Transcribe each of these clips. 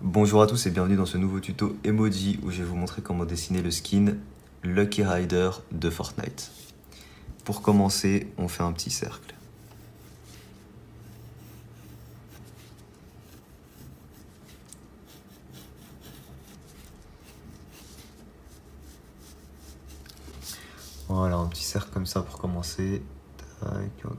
Bonjour à tous et bienvenue dans ce nouveau tuto emoji où je vais vous montrer comment dessiner le skin Lucky Rider de Fortnite. Pour commencer, on fait un petit cercle. Voilà, un petit cercle comme ça pour commencer.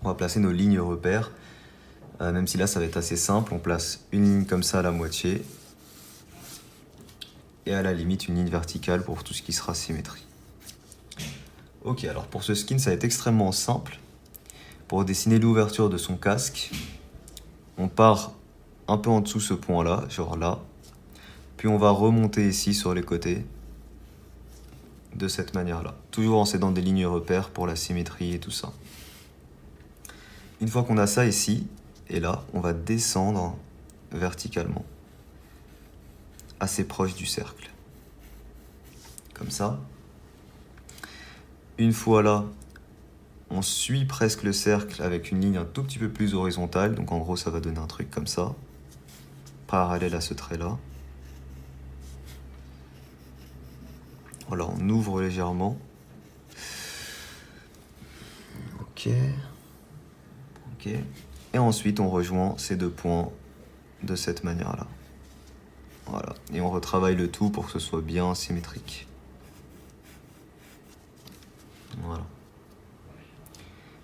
On va placer nos lignes repères. Même si là ça va être assez simple, on place une ligne comme ça à la moitié. Et à la limite une ligne verticale pour tout ce qui sera symétrie. Ok, alors pour ce skin ça va être extrêmement simple. Pour dessiner l'ouverture de son casque, on part un peu en dessous ce point là, genre là. Puis on va remonter ici sur les côtés de cette manière-là. Toujours en s'aidant des lignes repères pour la symétrie et tout ça. Une fois qu'on a ça ici, et là, on va descendre verticalement, assez proche du cercle. Comme ça. Une fois là, on suit presque le cercle avec une ligne un tout petit peu plus horizontale. Donc en gros, ça va donner un truc comme ça, parallèle à ce trait-là. Voilà, on ouvre légèrement. Ok. Et ensuite, on rejoint ces deux points de cette manière-là. Voilà. Et on retravaille le tout pour que ce soit bien symétrique. Voilà.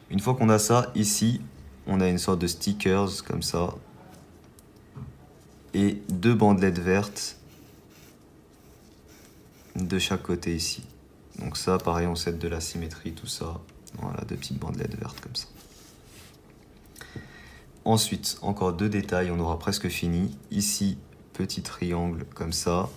Une fois qu'on a ça, ici, on a une sorte de stickers comme ça. Et deux bandelettes vertes de chaque côté ici. Donc ça, pareil, on s'aide de la symétrie, tout ça. Voilà, deux petites bandelettes vertes comme ça. Ensuite, encore deux détails, on aura presque fini. Ici, petit triangle comme ça.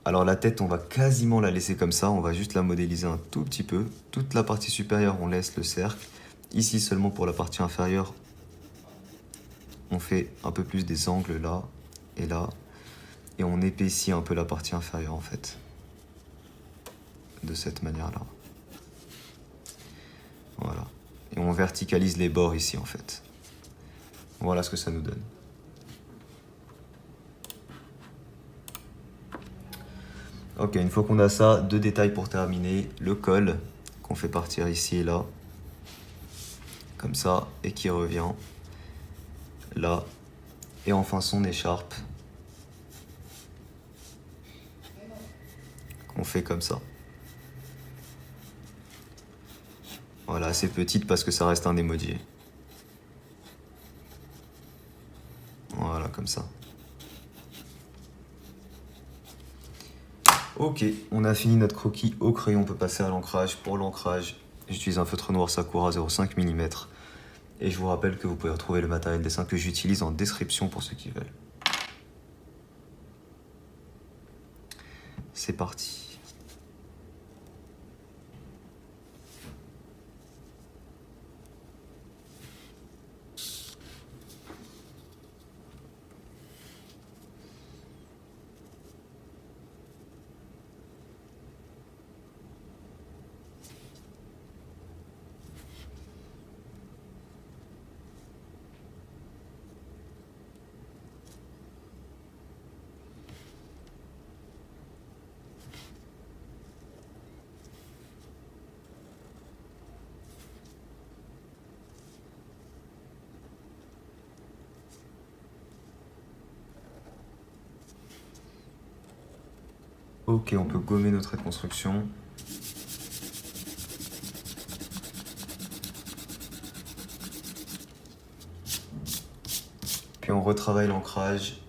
Alors la tête, on va quasiment la laisser comme ça, on va juste la modéliser un tout petit peu. Toute la partie supérieure, on laisse le cercle. Ici, seulement pour la partie inférieure, on fait un peu plus des angles là et là. Et on épaissit un peu la partie inférieure en fait. De cette manière-là. Voilà. Et on verticalise les bords ici en fait. Voilà ce que ça nous donne. Ok, une fois qu'on a ça, deux détails pour terminer. Le col, qu'on fait partir ici et là. Comme ça, et qui revient là. Et enfin son écharpe. Qu'on fait comme ça. Voilà, assez petite parce que ça reste un emoji. Voilà, comme ça. Ok, on a fini notre croquis au crayon, on peut passer à l'ancrage. Pour l'ancrage, j'utilise un feutre noir Sakura 0,5 mm. Et je vous rappelle que vous pouvez retrouver le matériel dessin que j'utilise en description pour ceux qui veulent. C'est parti. Ok, on peut gommer notre trait de construction. Puis on retravaille l'ancrage,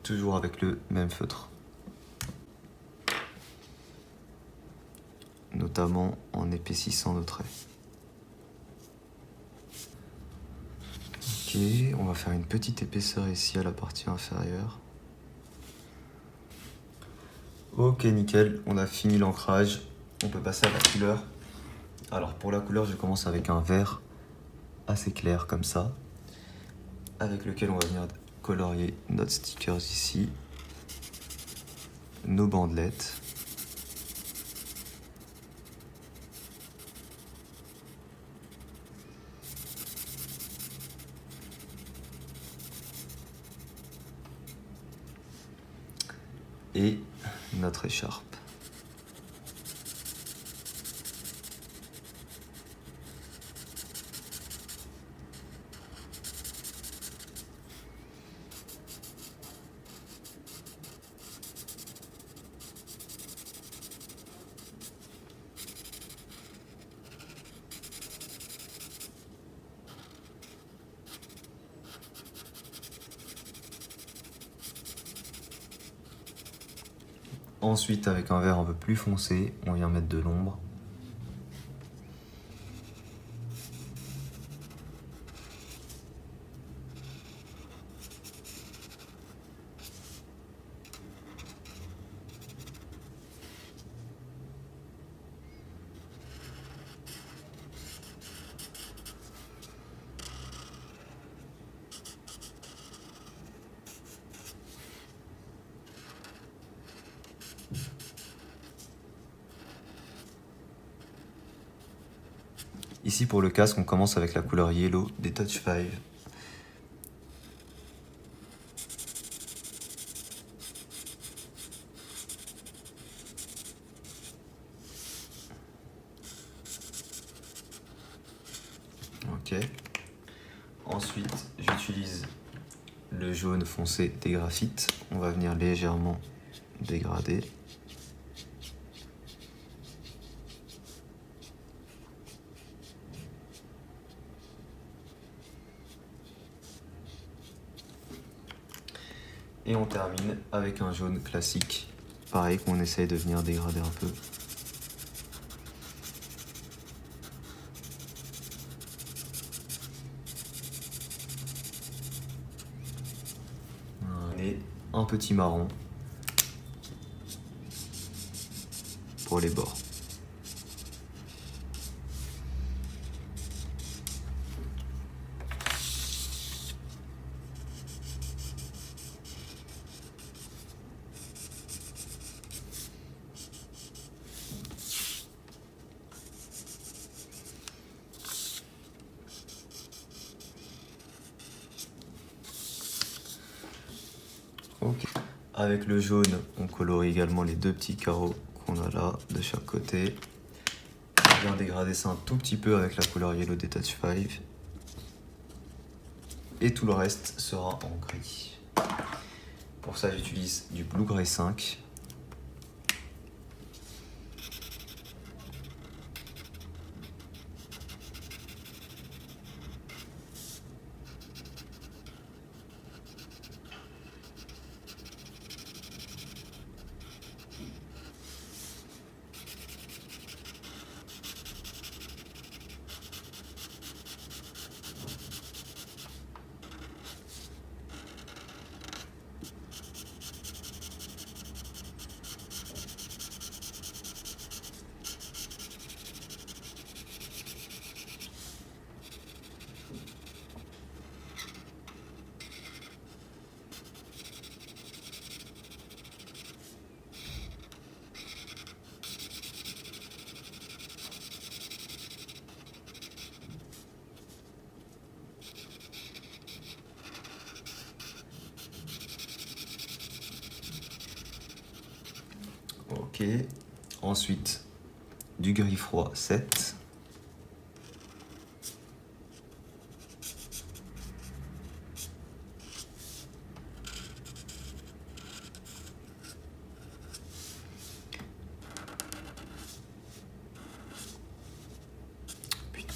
toujours avec le même feutre. Notamment en épaississant nos traits. Ok, on va faire une petite épaisseur ici à la partie inférieure. Ok, nickel, on a fini l'ancrage. On peut passer à la couleur. Alors pour la couleur, je commence avec un vert assez clair comme ça, avec lequel on va venir colorier notre stickers ici, nos bandelettes. et notre écharpe. Ensuite, avec un vert un peu plus foncé, on vient mettre de l'ombre. Ici pour le casque, on commence avec la couleur Yellow des Touch 5. Ok. Ensuite, j'utilise le jaune foncé des graphites. On va venir légèrement dégrader. Et on termine avec un jaune classique, pareil qu'on essaye de venir dégrader un peu. Et un petit marron pour les bords. Okay. Avec le jaune, on colorie également les deux petits carreaux qu'on a là de chaque côté. On vient dégrader ça un tout petit peu avec la couleur Yellow des Touch 5. Et tout le reste sera en gris. Pour ça, j'utilise du Blue Gray 5. Ok. Ensuite, du gris froid 7. Putain.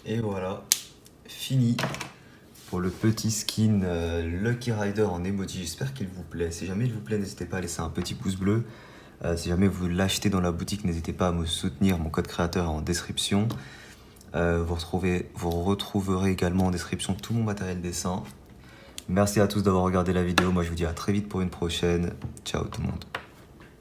Et voilà, fini pour le petit skin Lucky Rider en emoji. J'espère qu'il vous plaît. Si jamais il vous plaît, n'hésitez pas à laisser un petit pouce bleu. Si jamais vous l'achetez dans la boutique, n'hésitez pas à me soutenir. Mon code créateur est en description. Vous retrouverez également en description tout mon matériel dessin. Merci à tous d'avoir regardé la vidéo. Moi, je vous dis à très vite pour une prochaine. Ciao tout le monde.